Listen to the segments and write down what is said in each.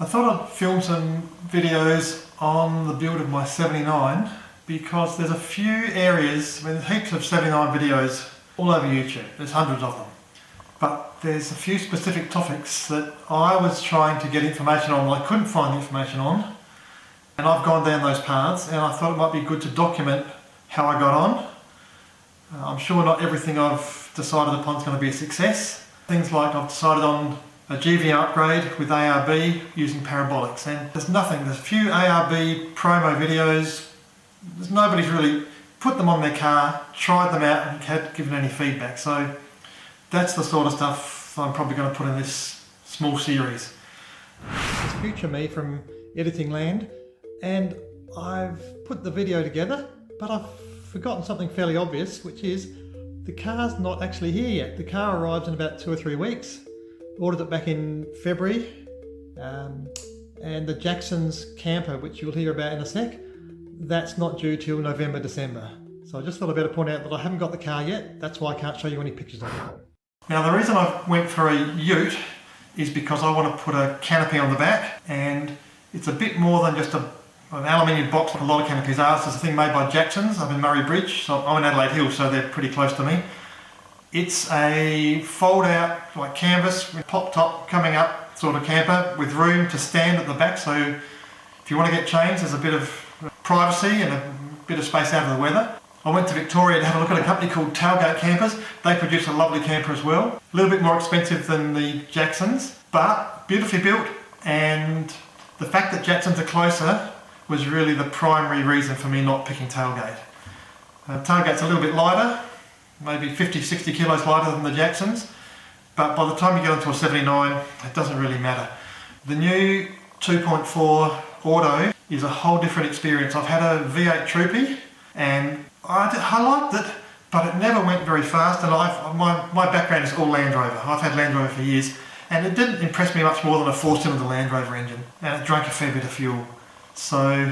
I thought I'd film some videos on the build of my 79 because there's a few areas, there's heaps of 79 videos all over YouTube, there's hundreds of them. But there's a few specific topics that I was trying to get information on that I couldn't find the information on. And I've gone down those paths and I thought it might be good to document how I got on. I'm sure not everything I've decided upon is going to be a success. Things like I've decided on a GVM upgrade with ARB using Parabolics, and there's a few ARB promo videos, nobody's really put them on their car, tried them out and had given any feedback, so that's the sort of stuff I'm probably going to put in this small series. It's future me from Editing Land, and I've put the video together, but I've forgotten something fairly obvious, which is the car's not actually here yet. The car arrives in about 2 or 3 weeks. Ordered it back in February, and the Jackson's camper, which you'll hear about in a sec, that's not due till November, December. So I just thought I'd better point out that I haven't got the car yet. That's why I can't show you any pictures of it. Now the reason I went for a ute is because I want to put a canopy on the back, and it's a bit more than just an aluminium box like a lot of canopies are. This is a thing made by Jackson's. I'm in Murray Bridge, so I'm in Adelaide Hills, so they're pretty close to me. It's a fold out like canvas with pop top coming up sort of camper with room to stand at the back, so if you want to get changed there's a bit of privacy and a bit of space out of the weather. I went to Victoria to have a look at a company called Tailgate Campers. They produce a lovely camper as well. A little bit more expensive than the Jacksons, but beautifully built, and the fact that Jacksons are closer was really the primary reason for me not picking Tailgate. Tailgate's a little bit lighter, maybe 50-60 kilos lighter than the Jacksons, but by the time you get onto a 79 it doesn't really matter. The new 2.4 Auto is a whole different experience. I've had a V8 Troopy and I liked it, but it never went very fast, and my background is all Land Rover. I've had Land Rover for years and it didn't impress me much more than a 4-cylinder Land Rover engine, and it drank a fair bit of fuel. So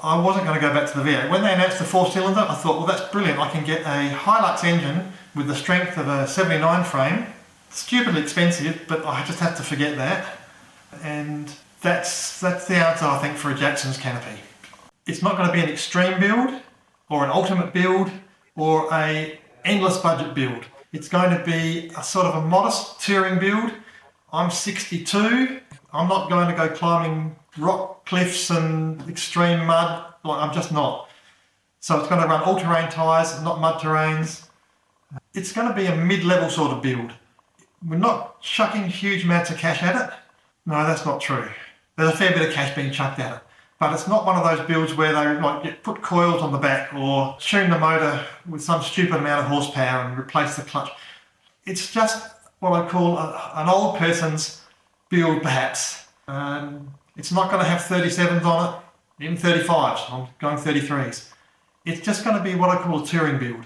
I wasn't going to go back to the V8. When they announced the 4-cylinder, I thought, well, that's brilliant. I can get a Hilux engine with the strength of a 79 frame. Stupidly expensive, but I just have to forget that. And that's the answer, I think, for a Jackson's canopy. It's not going to be an extreme build, or an ultimate build, or a endless budget build. It's going to be a sort of a modest touring build. I'm 62. I'm not going to go climbing rock cliffs and extreme mud, like I'm just not. So it's going to run all-terrain tyres, not mud terrains. It's going to be a mid-level sort of build. We're not chucking huge amounts of cash at it. No, that's not true. There's a fair bit of cash being chucked at it. But it's not one of those builds where they like put coils on the back or tune the motor with some stupid amount of horsepower and replace the clutch. It's just what I call an old person's build, perhaps. It's not going to have 37s on it, even 35s. I'm going 33s. It's just going to be what I call a touring build.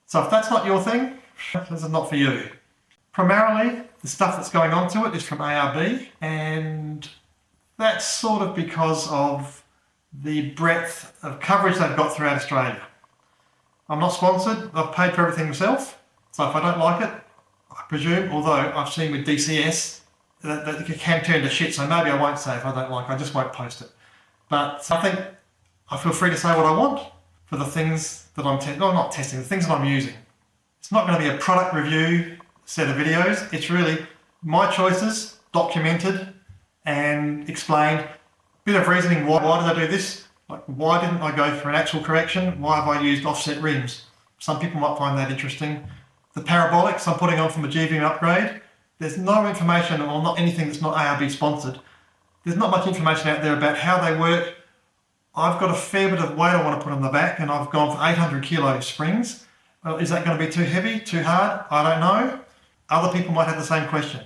So if that's not your thing, this is not for you. Primarily, the stuff that's going onto it is from ARB, and that's sort of because of the breadth of coverage they've got throughout Australia. I'm not sponsored. I've paid for everything myself. So if I don't like it, I presume, although I've seen with DCS, that it can turn to shit, so maybe I won't say if I don't like it, I just won't post it. But I think I feel free to say what I want for the things that I'm not testing, the things that I'm using. It's not going to be a product review set of videos, it's really my choices, documented and explained. Bit of reasoning, why did I do this? Like, why didn't I go for an actual correction? Why have I used offset rims? Some people might find that interesting. The Parabolics I'm putting on from a GVM upgrade, there's no information, or not anything that's not ARB sponsored. There's not much information out there about how they work. I've got a fair bit of weight I want to put on the back, and I've gone for 800 kilo springs. Is that going to be too heavy, too hard? I don't know. Other people might have the same question.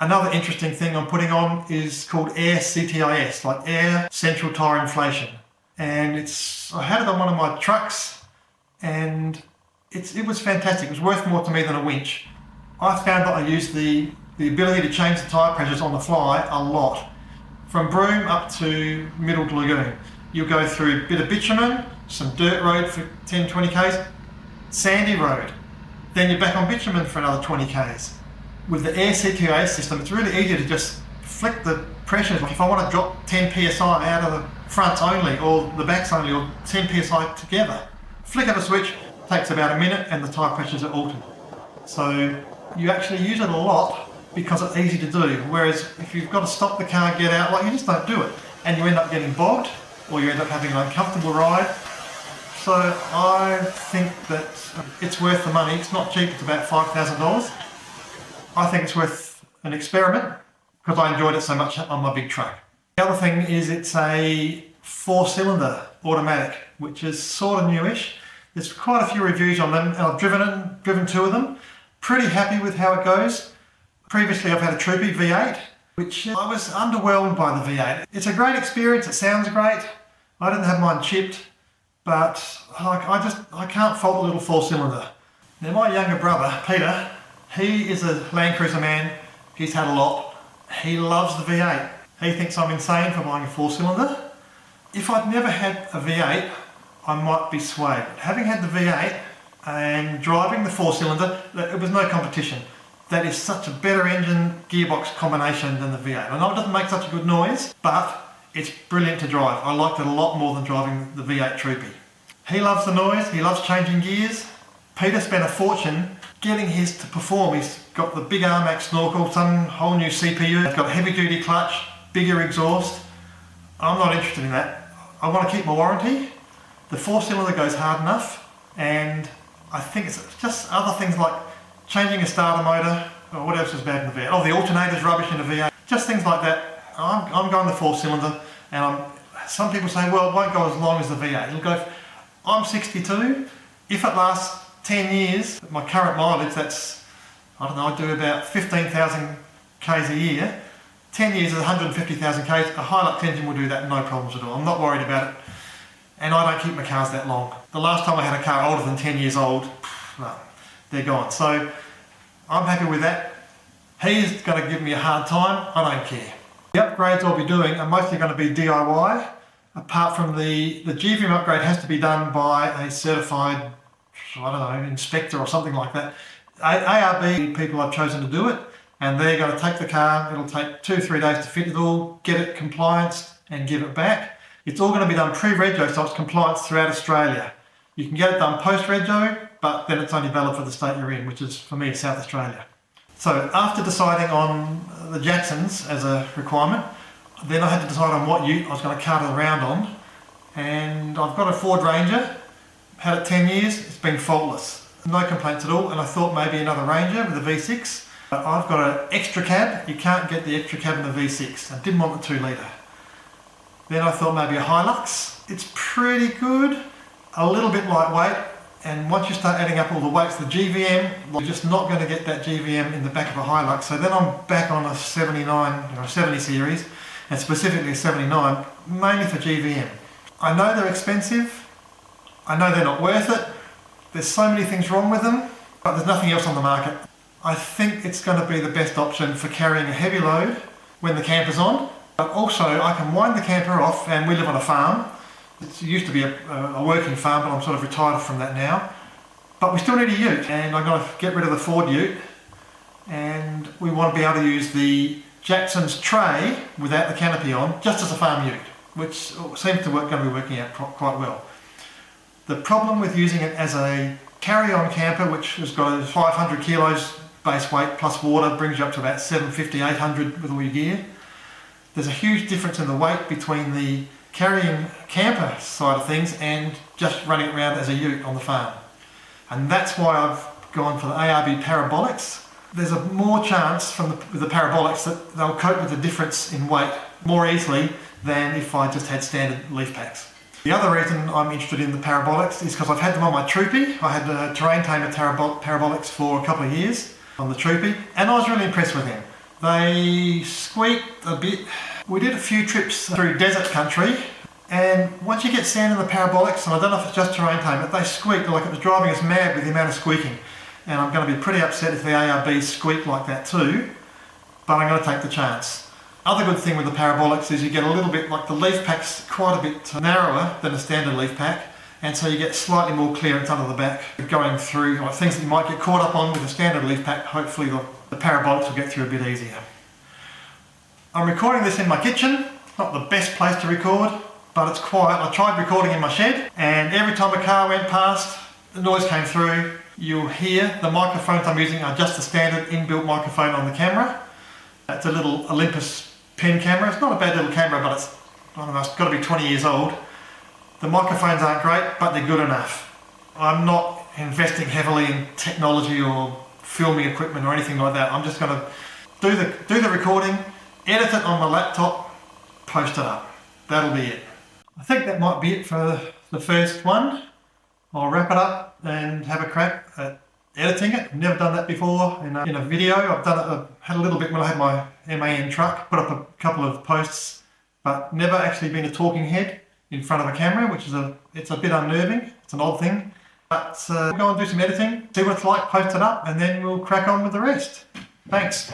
Another interesting thing I'm putting on is called Air CTIS, like Air Central Tire Inflation. And I had it on one of my trucks, and it was fantastic. It was worth more to me than a winch. I found that I used the ability to change the tyre pressures on the fly a lot. From Broome up to Middle Lagoon. You'll go through a bit of bitumen, some dirt road for 10-20 k's, sandy road. Then you're back on bitumen for another 20 k's. With the Air CTIS system, it's really easy to just flick the pressures. Like if I want to drop 10 psi out of the fronts only, or the backs only, or 10 psi together, flick of a switch, takes about a minute and the tyre pressures are altered. So you actually use it a lot because it's easy to do, whereas if you've got to stop the car, get out, like you just don't do it, and you end up getting bogged, or you end up having an uncomfortable ride. So I think that it's worth the money. It's not cheap, it's about $5,000. I think it's worth an experiment because I enjoyed it so much on my big truck. The other thing is it's a 4-cylinder automatic, which is sort of newish. There's quite a few reviews on them, and I've driven 2 of them. Pretty happy with how it goes. Previously I've had a Troopy V8, which I was underwhelmed by the V8. It's a great experience, it sounds great. I didn't have mine chipped, but I can't fault the little 4-cylinder. Now my younger brother, Peter, he is a LandCruiser man. He's had a lot. He loves the V8. He thinks I'm insane for buying a 4-cylinder. If I'd never had a V8, I might be swayed. Having had the V8 and driving the 4-cylinder, it was no competition. That is such a better engine gearbox combination than the V8. I know it doesn't make such a good noise, but it's brilliant to drive. I liked it a lot more than driving the V8 Troopy. He loves the noise, he loves changing gears. Peter spent a fortune getting his to perform. He's got the big RMAX snorkel, some whole new CPU, it's got a heavy duty clutch, bigger exhaust. I'm not interested in that. I want to keep my warranty. The 4-cylinder goes hard enough, and I think it's just other things like changing a starter motor, or what else is bad in the V8? Oh, the alternator's rubbish in the V8. Just things like that. I'm going the 4-cylinder, and some people say, well, it won't go as long as the V8. It'll go. I'm 62. If it lasts 10 years, my current mileage, that's, I don't know, I do about 15,000 Ks a year. 10 years is 150,000 Ks. A Hilux engine will do that, no problems at all. I'm not worried about it. And I don't keep my cars that long. The last time I had a car older than 10 years old, no, they're gone. So I'm happy with that. He's going to give me a hard time, I don't care. The upgrades I'll be doing are mostly going to be DIY, apart from the GVM upgrade has to be done by a certified, I don't know, inspector or something like that. ARB people I've chosen to do it, and they're going to take the car, it'll take 2 or 3 days to fit it all, get it compliance and give it back. It's all going to be done pre-rego, so it's compliance throughout Australia. You can get it done post-rego, but then it's only valid for the state you're in, which is, for me, South Australia. So after deciding on the Jacksons as a requirement, then I had to decide on what ute I was going to cart it around on. And I've got a Ford Ranger, had it 10 years, it's been faultless. No complaints at all, and I thought maybe another Ranger with a V6. But I've got an extra cab, you can't get the extra cab in the V6. I didn't want the 2-litre. Then I thought maybe a Hilux. It's pretty good, a little bit lightweight, and once you start adding up all the weights, the GVM, you're just not going to get that GVM in the back of a Hilux. So then I'm back on a 79, 70 series, and specifically a 79, mainly for GVM. I know they're expensive, I know they're not worth it, there's so many things wrong with them, but there's nothing else on the market. I think it's going to be the best option for carrying a heavy load when the camper's on. But also, I can wind the camper off, and we live on a farm. It used to be a working farm, but I'm sort of retired from that now. But we still need a ute, and I'm going to get rid of the Ford ute. And we want to be able to use the Jackson's tray without the canopy on, just as a farm ute, which seems to going to be working out quite well. The problem with using it as a carry-on camper, which has got a 500 kilos base weight plus water, brings you up to about 750, 800 with all your gear. There's a huge difference in the weight between the carrying camper side of things and just running it around as a ute on the farm. And that's why I've gone for the ARB Parabolics. There's a more chance with the Parabolics that they'll cope with the difference in weight more easily than if I just had standard leaf packs. The other reason I'm interested in the Parabolics is because I've had them on my Troopy. I had the Terrain Tamer Parabolics for a couple of years on the Troopy, and I was really impressed with them. They squeaked a bit. We did a few trips through desert country, and once you get sand in the Parabolics, and I don't know if it's just Terrain Tamer, they squeaked like it was driving us mad with the amount of squeaking. And I'm going to be pretty upset if the ARBs squeak like that too, but I'm going to take the chance. Other good thing with the Parabolics is you get a little bit, like the leaf pack's quite a bit narrower than a standard leaf pack, and so you get slightly more clearance under the back going through like things that you might get caught up on with a standard leaf pack. Hopefully the Parabolics will get through a bit easier. I'm recording this in my kitchen, not the best place to record, but it's quiet. I tried recording in my shed, and every time a car went past, the noise came through. You'll hear the microphones I'm using are just the standard inbuilt microphone on the camera. It's a little Olympus pen camera. It's not a bad little camera, but it's, I don't know, it's got to be 20 years old. The microphones aren't great, but they're good enough. I'm not investing heavily in technology or filming equipment or anything like that. I'm just going to do the recording, edit it on my laptop, post it up. That'll be it. I think that might be it for the first one. I'll wrap it up and have a crack at editing it. I've never done that before in a video. I've had a little bit when I had my MAN truck, put up a couple of posts, but never actually been a talking head in front of a camera, which is it's a bit unnerving. It's an odd thing. But we'll go and do some editing, see what it's like, post it up, and then we'll crack on with the rest. Thanks.